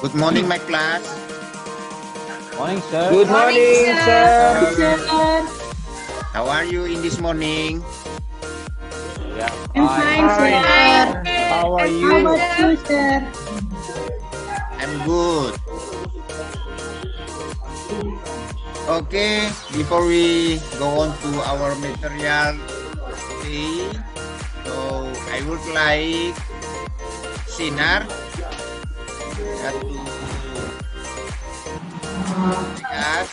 Good morning, my class. Morning, sir. Good morning, sir. How are you in this morning? Yeah, I'm fine, sir. How are How you? about you, sir? I'm good. Okay, before we go on to our material today, so I would like Sinar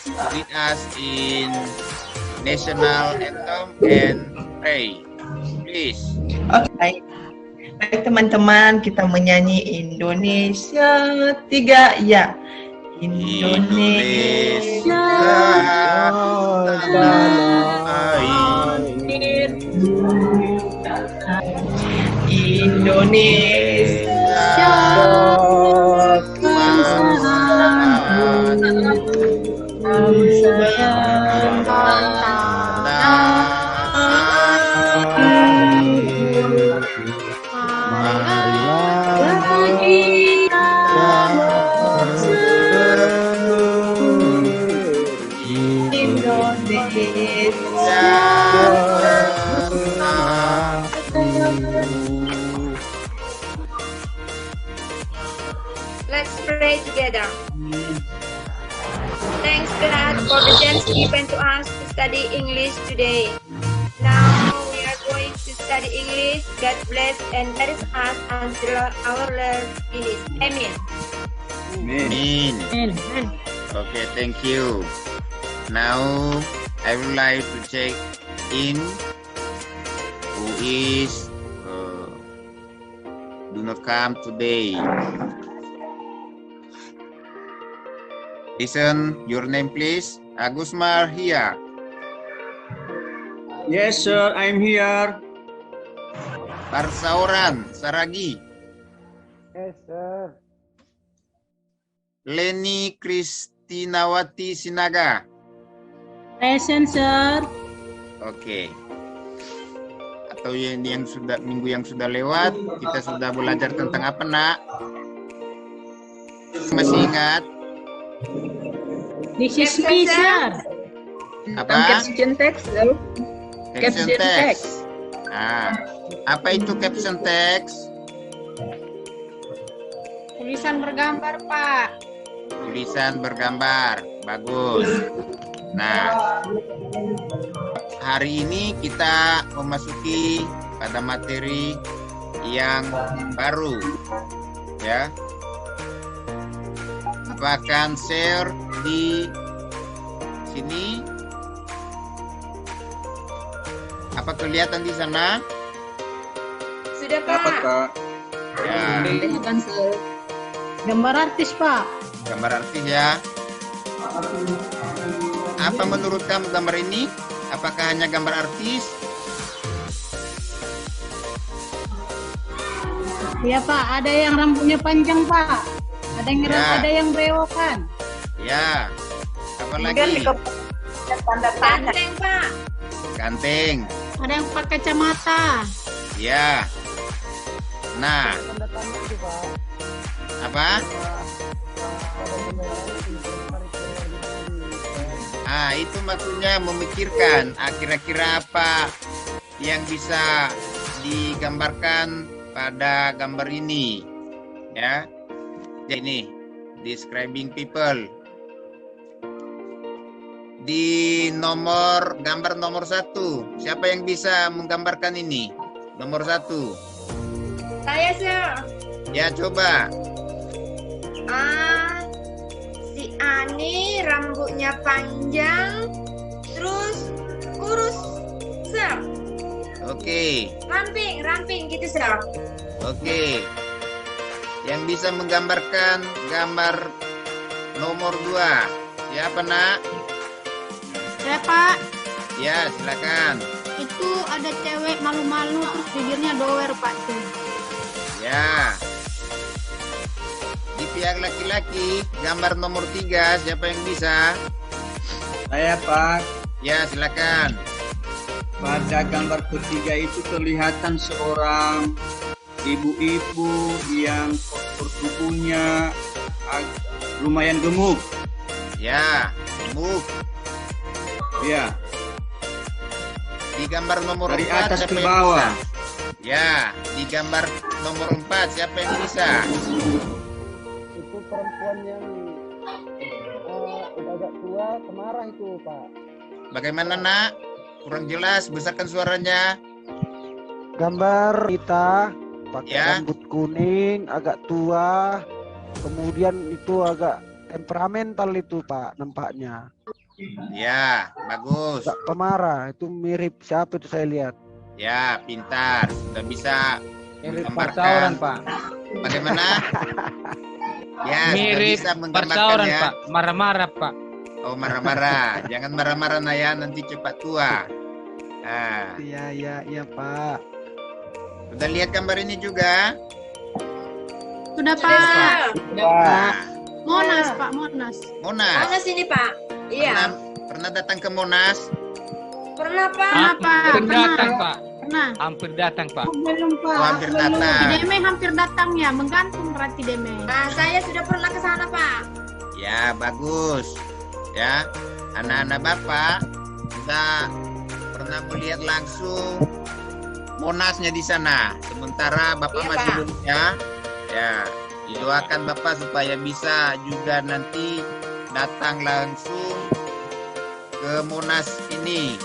to lead us in national anthem and pray. Please. Oke, baik teman-teman, kita menyanyi Indonesia 3 ya. Indonesia tanah air. Indonesia Let's pray together. Thanks God for the chance given to us to study English today. Now we are going to study English. God bless and guide us until our learn English. Amen. Amen. Okay, thank you. Now I would like to check in who is do not come today. Listen, your name please. Agus Mar here. Yes, sir, I'm here. Parsauran Saragi. Yes, sir. Leni Kristinawati Sinaga. Present, sir. Oke. Atau yang sudah minggu yang sudah lewat kita sudah belajar tentang apa, Nak? Masih ingat? This is me, sir. Apa? Caption text, loh. Caption text. Ah, apa itu caption text? Tulisan bergambar, Pak. Tulisan bergambar. Bagus. Nah, hari ini kita memasuki pada materi yang baru, ya. Apa akan share di sini? Apa kelihatan di sana? Sudah, Dapat, Pak. Kak. Ya, Gambar artis, Pak. gambar artis ya. Apa menurut kamu gambar ini? Apakah hanya gambar artis? Iya, Pak. Ada yang rambutnya panjang, Pak. Ada yang Ya. ada yang bewokan. Ya. Apalagi? Ganteng, Pak. Ganteng. Ada yang pakai kacamata. Ya. Nah, apa? Ah, itu maksudnya memikirkan kira-kira apa yang bisa digambarkan pada gambar ini, ya. Jadi ini describing people. Di gambar nomor 1, siapa yang bisa menggambarkan ini? Nomor 1. Saya, sir. Ya, coba. Si Ani rambutnya panjang, terus kurus, sir. Oke. Ramping gitu, sir. Oke. Yang bisa menggambarkan gambar nomor 2. Siapa, Nak? Ya, Pak. Ya, silakan. Itu ada cewek malu-malu terus bibirnya doer, Pak. Ya. Di pihak laki-laki, gambar nomor 3, siapa yang bisa? Saya, Pak. Ya, silakan. Pada gambar ketiga itu kelihatan seorang ibu-ibu yang postur tubuhnya lumayan gemuk. Ya, gemuk. Ya, Di gambar nomor dari 4 atas siapa ke yang bawah. bisa? Ya, di gambar nomor 4 siapa yang bisa? Itu perempuan yang udah agak tua, kemarah itu, Pak. Bagaimana, Nak? Kurang jelas, besarkan suaranya. Gambar kita pakai Ya. rambut kuning, agak tua, kemudian itu agak temperamental itu, Pak, nampaknya. Ya, bagus. Agak pemarah, itu mirip siapa itu saya lihat. Ya, pintar. Sudah bisa Mirip menggambarkan. persauran, Pak. Bagaimana? Ya, sudah Mirip bisa menggambarkan persauran, ya. Pak. Marah-marah, Pak. Oh, marah-marah. Jangan marah-marah, Naya, nanti cepat tua. Nah, Iya, Pak. sudah lihat gambar ini juga? Sudah Sudah, Pak. Sir. Nah, Monas Pak, Monas. Monas. Mana sini, Pak? Iya. Pernah datang ke Monas? Pernah, Pak. Pernah Pak. Hampir datang, Pak. Pernah. Hampir datang, Pak. Belum Pak. Oh, hampir datang. Tideme hampir datang ya, menggantung berarti Deme. Nah, saya sudah pernah ke sana, Pak. Ya, bagus. Ya, anak-anak Bapak sudah pernah melihat langsung Monasnya di sana. Sementara Bapak Iya, masih Pak. belum ya. Ya, didoakan Bapak supaya bisa juga nanti datang langsung ke Monas ini.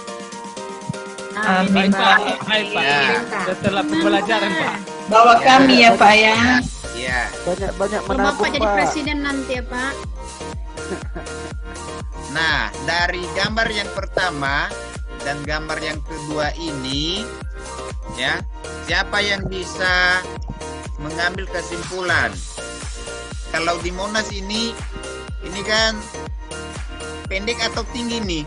Amin, Baik, Pak. Pak. Baik, Pak. Ya. Setelah pembelajaran, Pak. Bawa kami ya, Pak ya. Ya, Banyak-banyak Kalau menabung, Bapak jadi Pak. presiden nanti ya Pak. nah dari gambar yang pertama dan gambar yang kedua ini, ya, siapa yang bisa mengambil kesimpulan? Kalau di Monas ini kan pendek atau tinggi nih?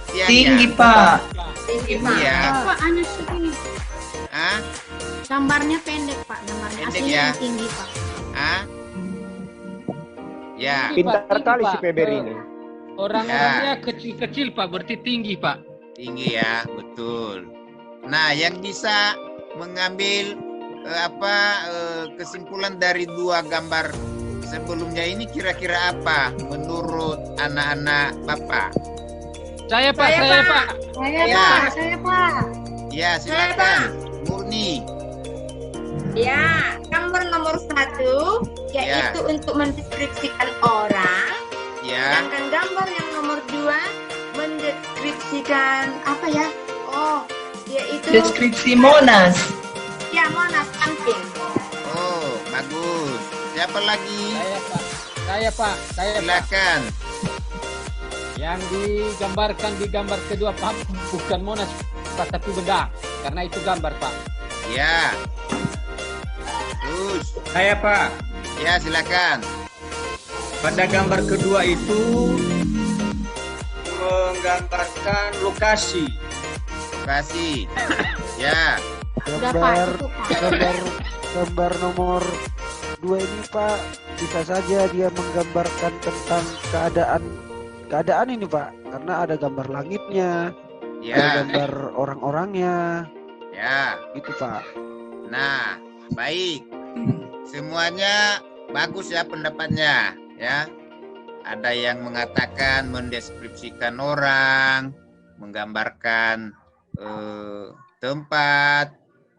Tiangnya. Tinggi, Pak. Tinggi, Tinggi Pak. ya. Pak hanya segini. Ah, Gambarnya pendek Pak, gambarnya Pendek, aslinya ya. yang tinggi Pak. ah, ya, Tinggi, Pak, Pintar kali tinggi, si Pak. Feber ini. Orang-orangnya kecil-kecil, Pak. Berarti tinggi, Pak. tinggi ya, betul. Nah, yang bisa mengambil kesimpulan dari dua gambar sebelumnya ini kira-kira apa menurut anak-anak Bapak? Saya, Pak. Saya, Saya, Pak. Pak. Saya Ya. Pak, saya Pak. Ya, Saya, silakan. Murni. Ya, gambar nomor 1 yaitu untuk mendeskripsikan orang. Ya, Sedangkan gambar yang nomor 2 mendeskripsikan apa ya? Oh, yaitu Deskripsi Monas. ya Monas camping. oh, bagus. Siapa lagi? Saya, Pak. Saya, Pak. Saya, Pak. Silakan. Yang digambarkan di gambar kedua, Pak, bukan Monas, Pak, tapi benda. Karena itu gambar, Pak. Ya. Terus, Saya, Pak. ya silakan. Pada gambar kedua itu menggambarkan lokasi. Kasih. Ya, Sudah Pak, Gambar itu Pak. gambar nomor 2 ini, Pak, bisa saja dia menggambarkan tentang keadaan ini, Pak, karena ada gambar langitnya, ada ya, gambar orang-orangnya, ya. gitu, Pak. Nah, baik. Semuanya bagus ya pendapatnya, ya. Ada yang mengatakan mendeskripsikan orang, menggambarkan tempat.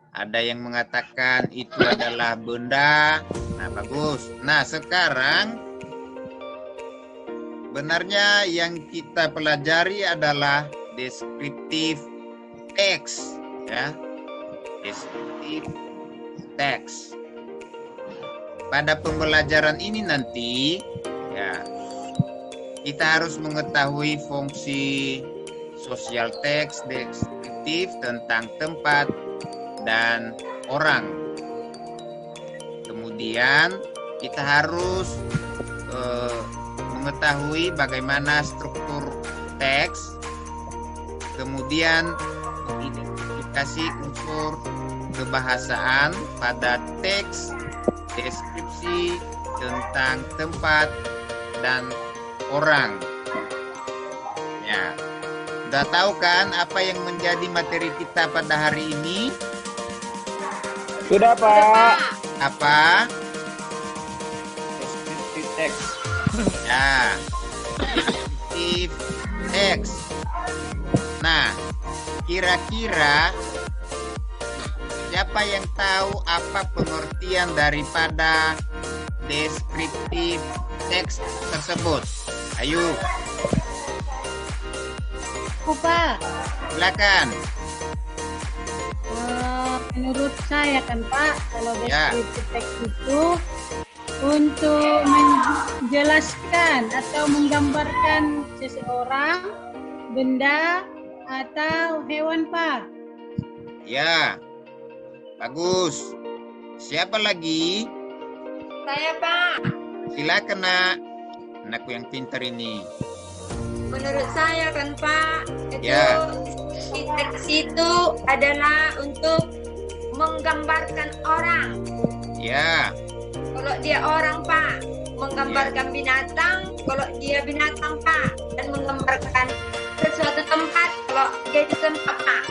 Ada yang mengatakan itu adalah benda. Nah, bagus. Nah, sekarang benarnya yang kita pelajari adalah deskriptif teks, ya. Deskriptif teks. Pada pembelajaran ini nanti, ya, kita harus mengetahui fungsi sosial teks deskriptif tentang tempat dan orang. Kemudian kita harus mengetahui bagaimana struktur teks, kemudian mengidentifikasi unsur kebahasaan pada teks deskripsi tentang tempat dan orang. Ya, udah tahu kan apa yang menjadi materi kita pada hari ini? Sudah, Pak. Apa? text. Ya, descriptive text. Nah, kira-kira siapa yang tahu apa pengertian daripada descriptive text tersebut? Ayo, Aku Pak, silakan. menurut saya kan Pak, kalau Ya. deskripsi teks itu untuk menjelaskan atau menggambarkan seseorang, benda, atau hewan Pak. Ya, bagus. Siapa lagi? Saya Pak. Silakan nak. Anakku yang pintar ini. Menurut saya kan Pak, itu Ya. di teks itu adalah untuk menggambarkan orang. Ya, Kalau dia orang Pak, menggambarkan binatang. Kalau dia binatang Pak, dan menggambarkan sesuatu tempat. Kalau dia di tempat Pak.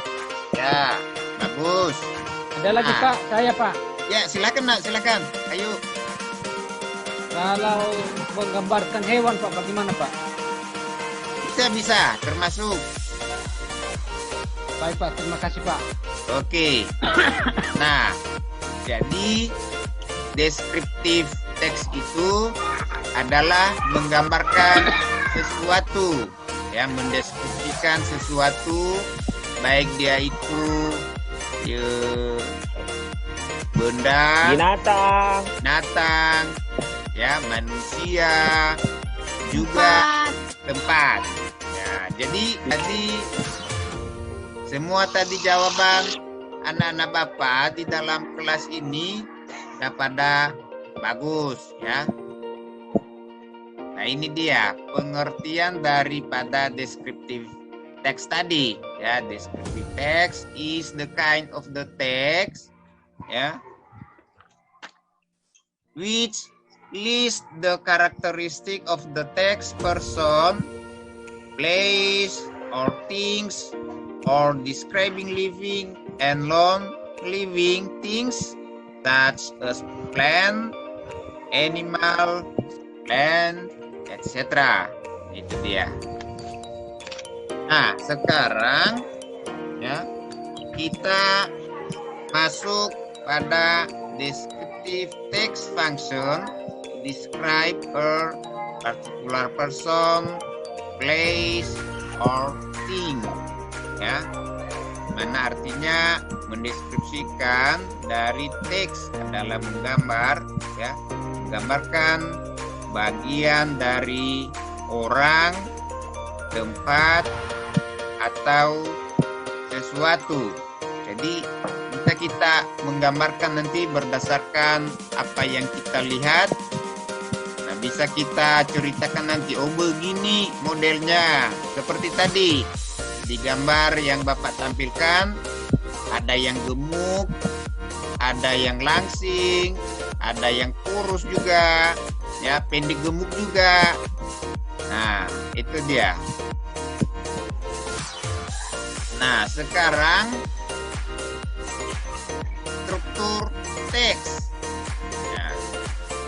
ya, bagus. Ada lagi Ah. Pak, saya Pak. Ya, silakan nak, silakan. Ayo. Kalau menggambarkan hewan Pak, bagaimana Pak? Bisa, termasuk. Baik Pak, terima kasih Pak. Oke. Nah, jadi deskriptif teks itu adalah menggambarkan sesuatu, ya, mendeskripsikan sesuatu, baik dia itu benda, binatang, ya, manusia, juga tempat. Ya, jadi semua tadi jawaban anak-anak Bapak di dalam kelas ini sudah pada bagus, ya. Nah, ini dia pengertian daripada descriptive text tadi, ya. Descriptive text is the kind of the text, ya, which list the characteristic of the text, person, place, or things, or describing living and non-living things such as plant, animal, plant, etc. Itu dia. Nah, sekarang ya kita masuk pada descriptive text function. Describe a particular person, place, or thing. Ya, mana artinya mendeskripsikan dari teks adalah menggambar, ya, menggambarkan bagian dari orang, tempat, atau sesuatu. Jadi kita menggambarkan nanti berdasarkan apa yang kita lihat. Nah, bisa kita ceritakan nanti, oh begini modelnya, seperti tadi di gambar yang Bapak tampilkan, ada yang gemuk, ada yang langsing, ada yang kurus juga, ya, pendek gemuk juga. Nah, itu dia. Nah, sekarang struktur teks. Ya,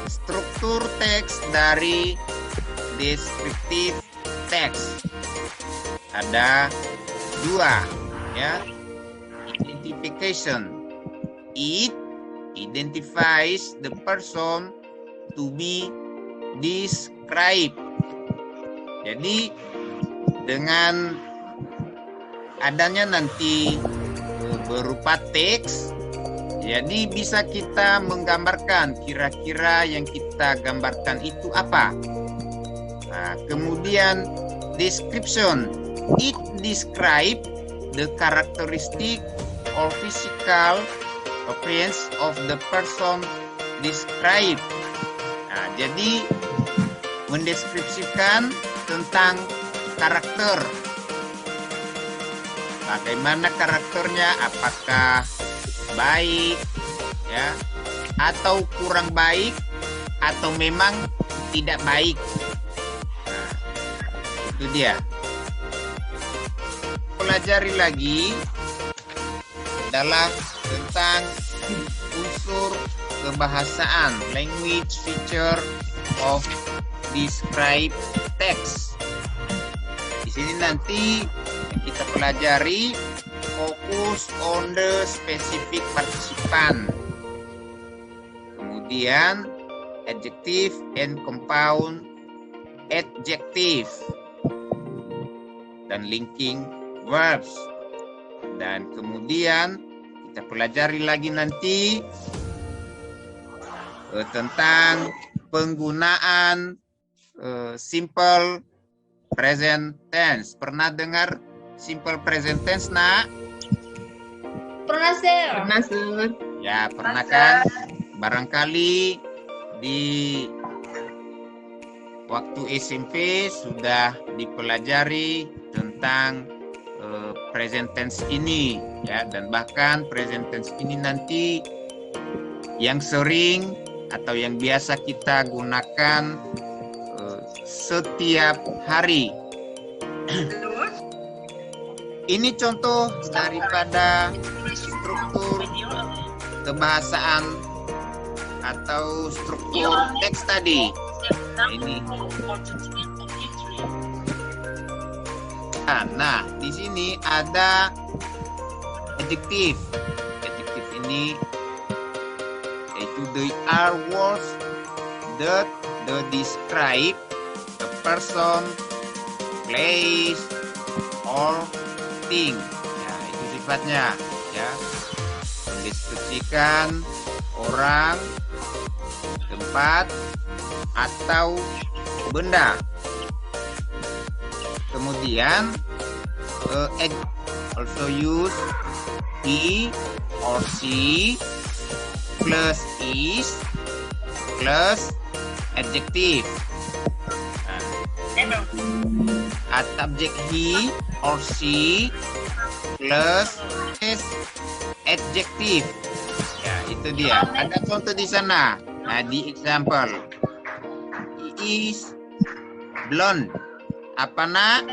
struktur teks dari descriptive text ada dua, ya. Identification. It identifies the person to be described. Jadi dengan adanya nanti berupa teks, jadi bisa kita menggambarkan kira-kira yang kita gambarkan itu apa. Nah, kemudian description. It describe the characteristic or physical appearance of the person described. Nah, jadi mendeskripsikan tentang karakter. Bagaimana karakternya? Apakah baik, ya, atau kurang baik, atau memang tidak baik? Nah, itu dia. Pelajari lagi adalah tentang unsur kebahasaan, language feature of describe text. Di sini nanti yang kita pelajari fokus on the specific participant. Kemudian adjective and compound adjective dan linking verbs. Dan kemudian kita pelajari lagi nanti tentang penggunaan simple present tense. Pernah dengar simple present tense, nak? Pernah, sir. Pernah, Sir. Ya, pernah kan? Barangkali di waktu SMP sudah dipelajari tentang present tense ini, ya, dan bahkan present tense ini nanti yang sering atau yang biasa kita gunakan setiap hari. Ini contoh daripada struktur kebahasaan atau struktur teks tadi. Ini. Nah, di sini ada adjektif. Adjektif ini yaitu they are words that describe a person, place, or thing. Ya, itu sifatnya, ya. Mendeskripsikan orang, tempat, atau benda. Kemudian also use he or she plus is plus adjective. At subject he or she plus is adjective. Ya, itu dia. Ada contoh di sana. Nah, di example. He is blonde. Apa, nak?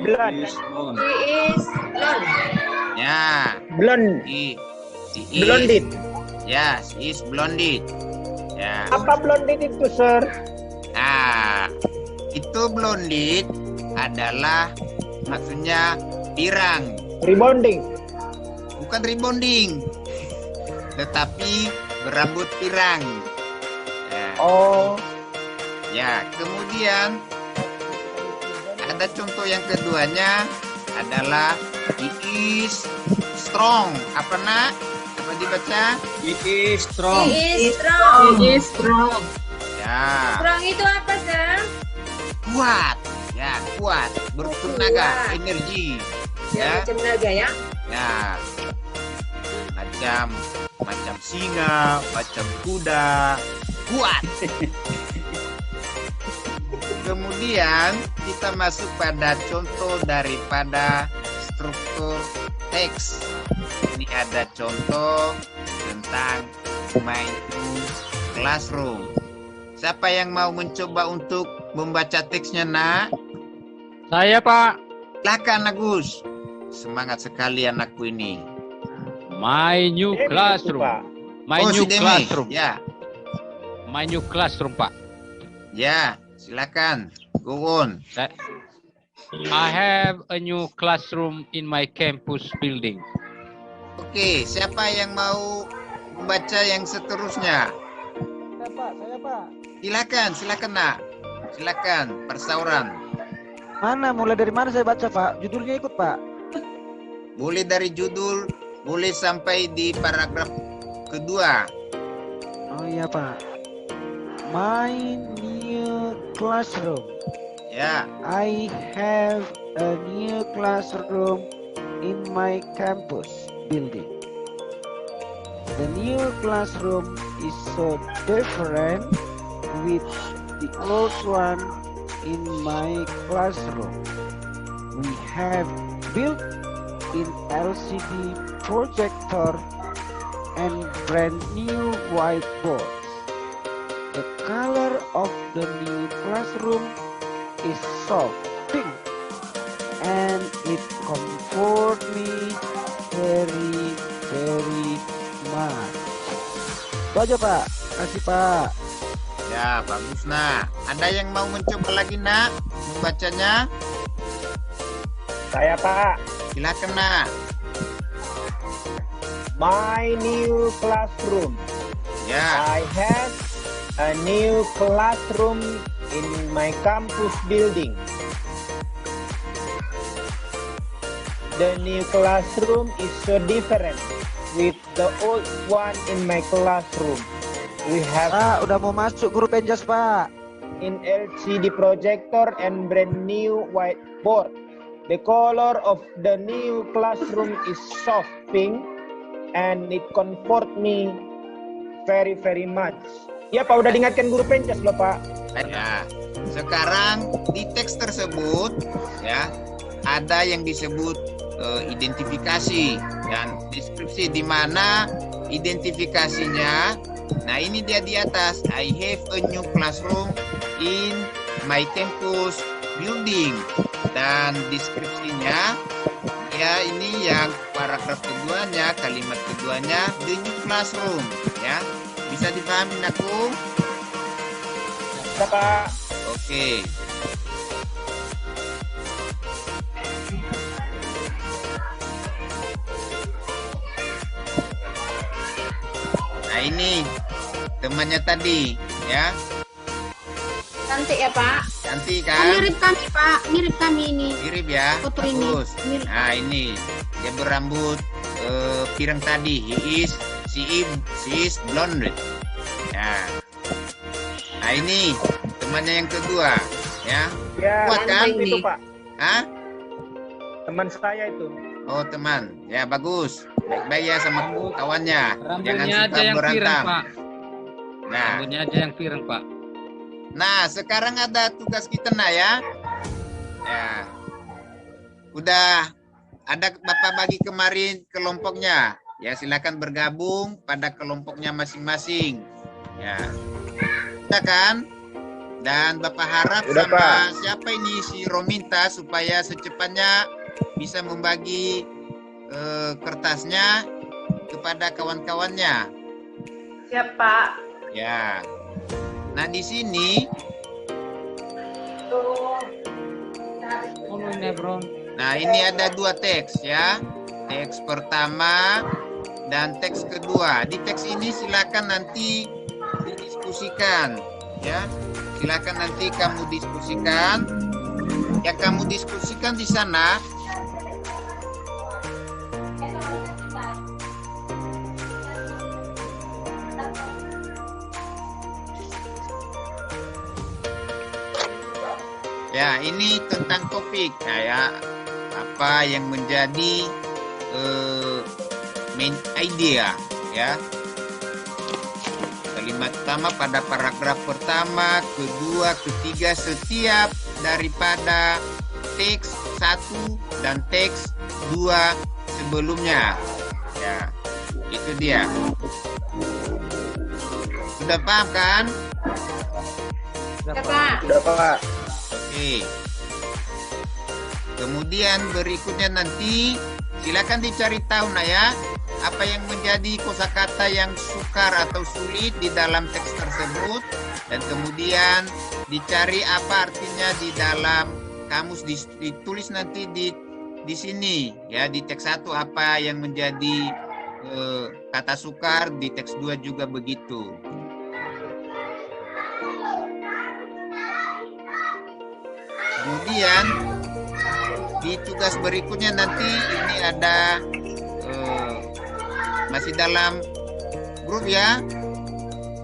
Blonde. He is blonde. Ya. Blonde. She is. Blondit. Ya, she is blondie. Ya. Apa blondit itu, Sir? Nah, itu blondie adalah maksudnya pirang. Rebonding. Bukan rebonding, tetapi berambut pirang. Ya. Oh. Ya, kemudian ada contoh yang keduanya adalah he is strong. Apa, nak? Apa dibaca? It is strong. He is strong. He is strong. Ya, Strong itu apa, sir? kuat. Ya, kuat, bertenaga, Kuat. energi. Ya, Ya, macam naga ya. ya. Macam singa, macam kuda, kuat. Kemudian kita masuk pada contoh daripada struktur teks. Ini ada contoh tentang my new classroom. Siapa yang mau mencoba untuk membaca teksnya, nak? Saya, Pak. Silakan, Agus. Semangat sekali anakku ini. My new classroom. My Oh, new si Demi. classroom. Ya, My new classroom, Pak. ya, silakan. Go on. I have a new classroom in my campus building. Oke, siapa yang mau membaca yang seterusnya? Saya Pak. Silakan, nak. Silakan, persauran. Mana? Mulai dari mana saya baca Pak? Judulnya ikut Pak. Boleh dari judul, boleh sampai di paragraf kedua. Oh iya Pak. My new classroom. Ya, I have a new classroom in my campus building. The new classroom is so different with the old one in my classroom. We have built in LCD projector and brand new whiteboards. The color of the new classroom is soft pink and it comforts me very much. Itu aja Pak. Kasih Pak. Ya, bagus nak. Ada yang mau mencoba lagi nak membacanya? Saya Pak. Silakan nak. My new classroom. Ya, I have a new classroom in my campus building. The new classroom is so different with the old one in my classroom. We have Pak, udah mau masuk guru penjas Pak. in LCD projector and brand new whiteboard. The color of the new classroom is soft pink and it comfort me very much. Ya Pak, udah diingatkan guru penjas loh Pak. ya. Sekarang di teks tersebut ya ada yang disebut identifikasi dan deskripsi, di mana identifikasinya. Nah ini dia di atas. I have a new classroom in my campus building. Dan deskripsinya ya ini yang paragraf keduanya, kalimat keduanya, the new classroom ya. Bisa dipahami aku? Ya Pak. Oke. Nah ini temannya tadi ya, Cantik ya Pak. cantik Oh, kan? mirip kami Pak, mirip kami ini. Mirip ya, Foto ini. bagus. Mirip. Nah ini dia berambut pirang tadi. She is blonde. Ya. Nah ini temannya yang kedua ya. Ya, Kuat kan? itu Pak. Hah? Teman saya itu. Oh teman, ya bagus. Baik-baik ya sama kawannya. Jangan Rambutnya suka aja yang pirang, berantem. Pak. Nah, Rambutnya aja yang pirang, Pak. nah sekarang ada tugas kita nah ya. Ya, udah ada Bapak bagi kemarin kelompoknya. Ya silakan bergabung pada kelompoknya masing-masing. Ya, udah kan? Dan Bapak harap Udah, sama Pak. siapa ini si Rominta supaya secepatnya bisa membagi kertasnya kepada kawan-kawannya. Siap, Pak. Ya. Nah di sini, Oh, ini, Bro. nah ini ada dua teks ya. Teks pertama dan teks kedua. Di teks ini silakan nanti didiskusikan ya. Silakan nanti kamu diskusikan. Ya kamu diskusikan di sana. Ya, ini tentang topik kayak apa yang menjadi main idea ya. Kalimat pertama pada paragraf pertama, kedua, ketiga setiap daripada teks 1 dan teks 2 sebelumnya. Ya, itu dia. Sudah paham kan? Ya Pak. Udah Pak. Oke. Kemudian berikutnya nanti silakan dicari tahu nah ya, apa yang menjadi kosakata yang sukar atau sulit di dalam teks tersebut, dan kemudian dicari apa artinya di dalam kamus, ditulis nanti di sini ya, di teks 1 apa yang menjadi kata sukar, di teks 2 juga begitu. Kemudian di tugas berikutnya nanti ini ada masih dalam grup ya.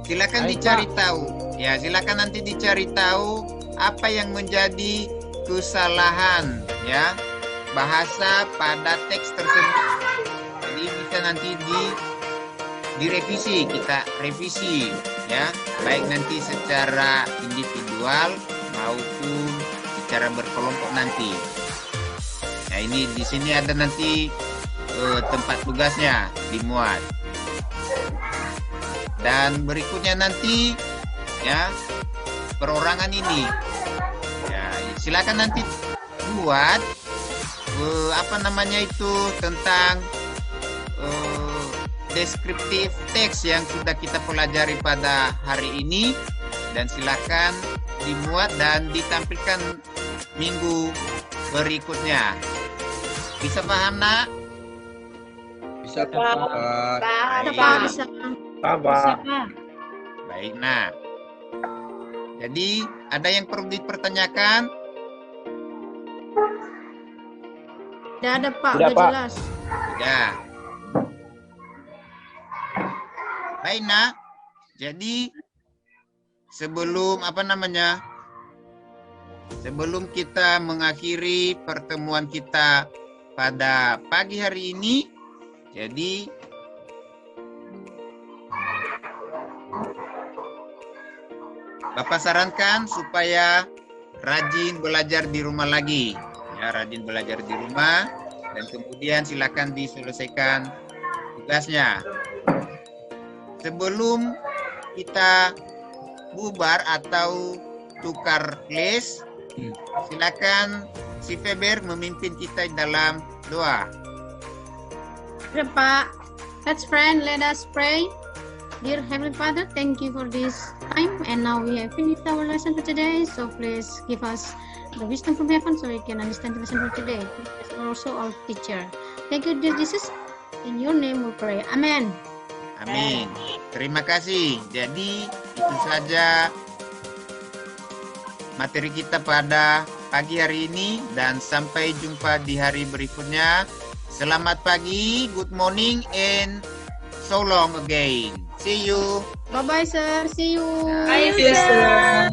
Silakan Baik, dicari tahu. Ya, silakan nanti dicari tahu apa yang menjadi kesalahan ya bahasa pada teks tersebut. Jadi bisa nanti direvisi, kita revisi ya, baik nanti secara individual maupun secara berkelompok nanti. Nah ini di sini ada nanti tempat tugasnya dimuat. Dan berikutnya nanti ya perorangan ini. Ya silakan nanti buat apa namanya itu tentang deskriptif teks yang sudah kita pelajari pada hari ini. dan silakan dimuat dan ditampilkan minggu berikutnya. Bisa paham, Nak? Bisa Pak. Pak. Bisa. Apa? Pak. Baik, Nak. Jadi, ada yang perlu dipertanyakan? Tidak ada Pak, Sudah, udah Pak. jelas. Ya. Baik, Nak. Jadi, sebelum sebelum kita mengakhiri pertemuan kita pada pagi hari ini, jadi Bapak sarankan supaya rajin belajar di rumah lagi. Ya, rajin belajar di rumah dan kemudian silakan diselesaikan tugasnya. Sebelum kita bubar atau tukar les, silakan si Feber memimpin kita dalam doa. Ya Pak. Let's friend, let us pray. Dear Heavenly Father, thank you for this time. And now we have finished our lesson for today. So please give us the wisdom from heaven so we can understand the lesson for today. Please also our teacher. Thank you, dear Jesus. In your name we pray. Amen. Amin. Terima kasih. Jadi itu saja materi kita pada pagi hari ini dan sampai jumpa di hari berikutnya. Selamat pagi, good morning, and so long again. See you. Bye-bye, sir. See you. Bye, sir.